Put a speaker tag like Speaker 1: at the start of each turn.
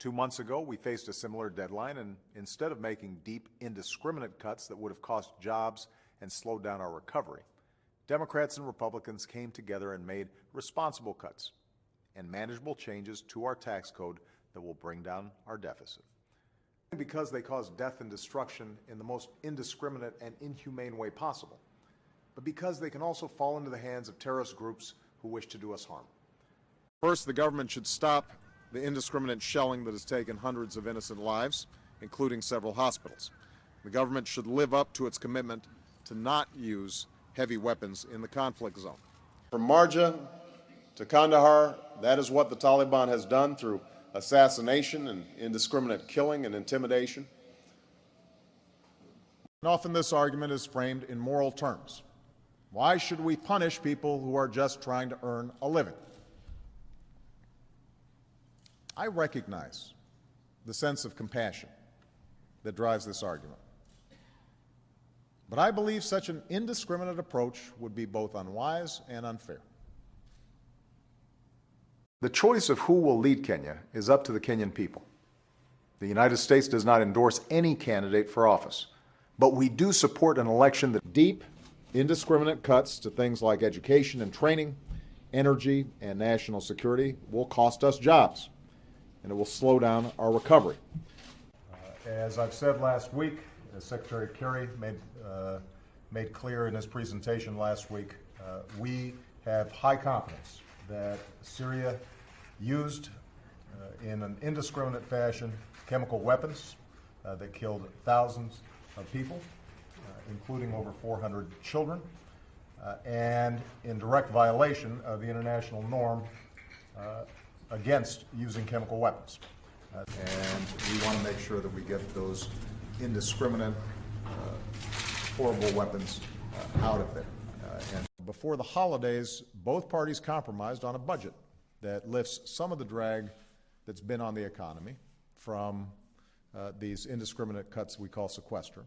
Speaker 1: 2 months ago, we faced a similar deadline, and instead of making deep, indiscriminate cuts that would have cost jobs and slowed down our recovery, Democrats and Republicans came together and made responsible cuts and manageable changes to our tax code that will bring down our deficit. Because they cause death and destruction in the most indiscriminate and inhumane way possible, but because they can also fall into the hands of terrorist groups who wish to do us harm. First, the government should stop the indiscriminate shelling that has taken hundreds of innocent lives, including several hospitals. The government should live up to its commitment to not use heavy weapons in the conflict zone. From Marja to Kandahar, that is what the Taliban has done through assassination and indiscriminate killing and intimidation. And often this argument is framed in moral terms. Why should we punish people who are just trying to earn a living? I recognize the sense of compassion that drives this argument. But I believe such an indiscriminate approach would be both unwise and unfair. The choice of who will lead Kenya is up to the Kenyan people. The United States does not endorse any candidate for office, but we do support an election that deep, indiscriminate cuts to things like education and training, energy, and national security will cost us jobs, and it will slow down our recovery. As I've said last week, as Secretary Kerry made clear in his presentation last week, we have high confidence that Syria used in an indiscriminate fashion chemical weapons that killed thousands of people, including over 400 children, and in direct violation of the international norm against using chemical weapons. And we want to make sure that we get those indiscriminate, horrible weapons out of there. And before the holidays, both parties compromised on a budget that lifts some of the drag that's been on the economy from these indiscriminate cuts we call sequester,